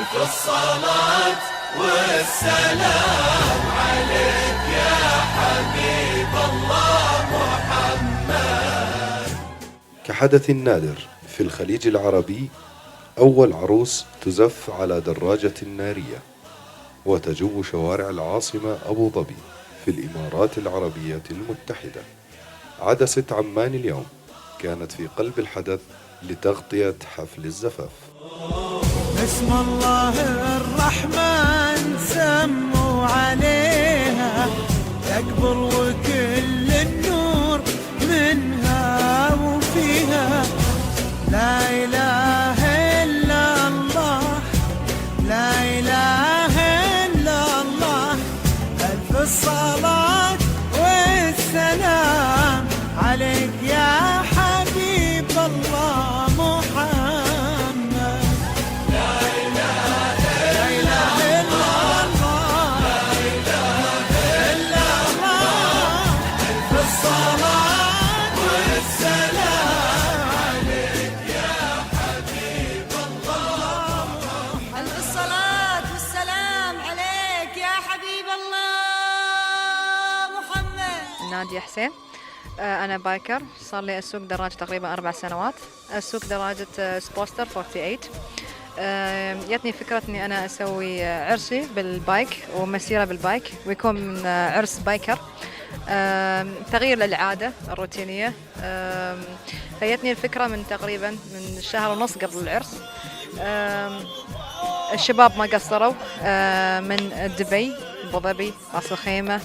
ألف الصلاة والسلام عليك يا حبيب الله محمد. كحدث نادر في الخليج العربي، أول عروس تزف على دراجة نارية وتجوب شوارع العاصمة أبو ظبي في الإمارات العربية المتحدة. عدسة عمان اليوم كانت في قلب الحدث لتغطية حفل الزفاف. بسم الله الرحمن سموا عليها تقبل وكل النور منها وفيها. لا إله إلا الله لا إله إلا الله. ألف الصلاة والسلام عليك يا حبيب الله محمد. لا إله إلا الله لا إله إلا الله. ألف الصلاة والسلام عليك يا حبيب الله. ألف الصلاة والسلام عليك يا حبيب الله محمد. نادية حسين. أنا بايكر، صار لي أسوق دراجة تقريبا 4 سنوات. أسوق دراجة سبوستر 48. جتني فكرة إني أنا أسوي عرسي بالبايك ومسيرة بالبايك ويكون عرس بايكر، تغيير للعادة الروتينية. فجتني الفكرة من تقريبا من شهر ونص قبل العرس. الشباب ما قصروا، من دبي، أبو ظبي، راس الخيمة،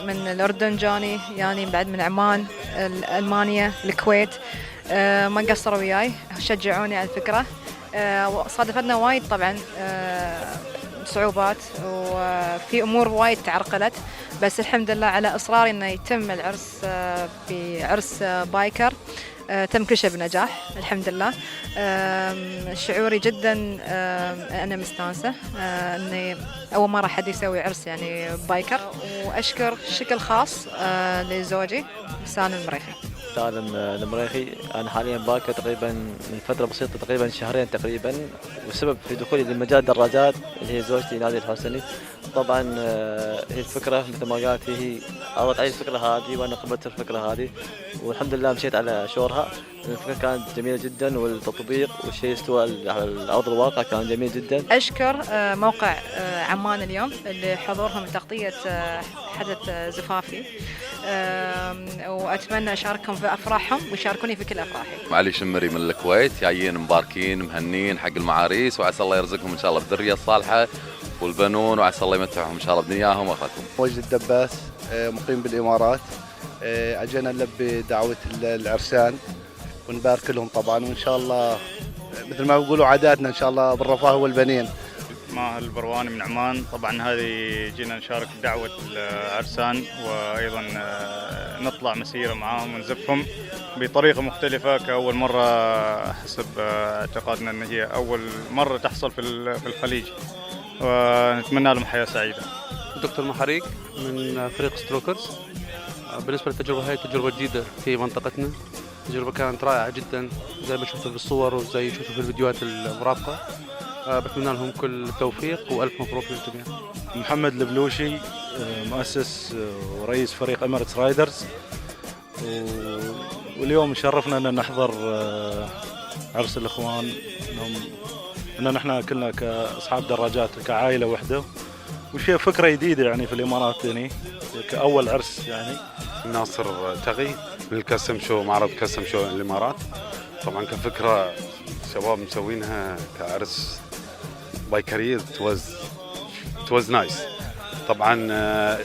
من الأردن جاني، يعني بعد من عمان، ألمانيا، الكويت، ما قصروا وياي، شجعوني على الفكرة. صادفتنا وايد طبعا صعوبات وفي أمور وايد تعرقلت، بس الحمد لله على إصراري إنه يتم العرس بعرس بايكر. تم كل شيء بنجاح الحمد لله. شعوري جدا أنا مستانسة أني أول مرة حد يسوي عرس يعني بايكر، وأشكر شكل خاص لزوجي سالم المريخي. سالم المريخي. أنا حاليا بايكر تقريبا من فترة بسيطة، تقريبا شهرين تقريبا، والسبب في دخولي لمجال الدراجات اللي هي زوجتي نادية الحسني. طبعا هي الفكرة مثل ما قالت، هي عرضت علي الفكرة هذه وأنا قبلت الفكرة هذه، والحمد لله مشيت على شورها. الفكرة كانت جميلة جدا، والتطبيق والشيء استوى على أرض الواقع كان جميل جدا. أشكر موقع عمان اليوم اللي حضورهم تغطية حدث زفافي، وأتمنى أشاركهم في أفراحهم ويشاركوني في كل أفراحي. علي شمري من الكويت، جايين مباركين مهنين حق المعاريس، وعسى الله يرزقهم إن شاء الله بالذرية الصالحة والبنون، وعسى الله يمتعهم إن شاء الله بدنياهم وآخرتهم. وجد الدباس، مقيم بالإمارات. أجينا نلبي دعوة العرسان ونبارك لهم طبعا، وإن شاء الله مثل ما بيقولوا عاداتنا إن شاء الله بالرفاه والبنين. ماهر البرواني من عمان. طبعا هذه جينا نشارك بدعوة العرسان، وأيضا نطلع مسيرة معاهم ونزفهم بطريقة مختلفة كأول مرة حسب اعتقادنا أن هي أول مرة تحصل في الخليج، ونتمنى لهم حياة سعيدة. دكتور محريق من فريق ستروكرز. بالنسبة للتجربة، هاي تجربة جديدة في منطقتنا، تجربة كانت رائعة جدا زي ما شفتوا بالصور وزي شفتوا في الفيديوهات المرافقة. بتمنى لهم كل التوفيق وألف مبروك للجميع. محمد البلوشي، مؤسس ورئيس فريق إمارتس رايدرز، واليوم شرفنا أن نحضر عرس الإخوان، أن نحن كلنا كأصحاب دراجات كعائلة واحدة، وشيء فكرة جديدة يعني في الإمارات، يعني كأول عرس. يعني ناصر تغي من الكاستم شو، معرض كاستم شو الإمارات. طبعا كفكرة شباب مسوينها كعرس بايكرية، تواز نايس. طبعا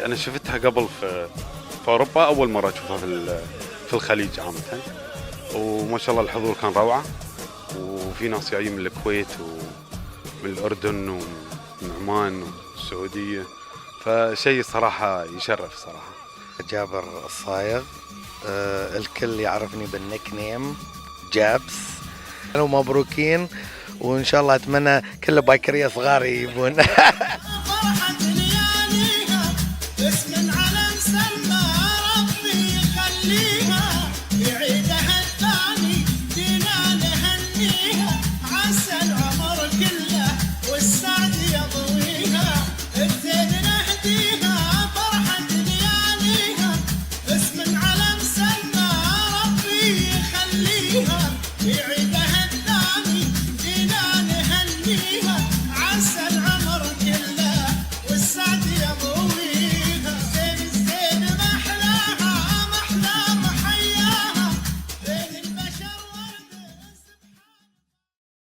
أنا شفتها قبل في أوروبا، أول مرة أشوفها في الخليج عامة، وما شاء الله الحضور كان روعة، وفي ناس جايين من الكويت ومن الأردن ومن عمان والسعودية، فشيء صراحة يشرف صراحة. جابر الصايغ، الكل يعرفني بالنيك نيم جابس. ومبروكين، وإن شاء الله أتمنى كل بايكرية صغار يجيبون.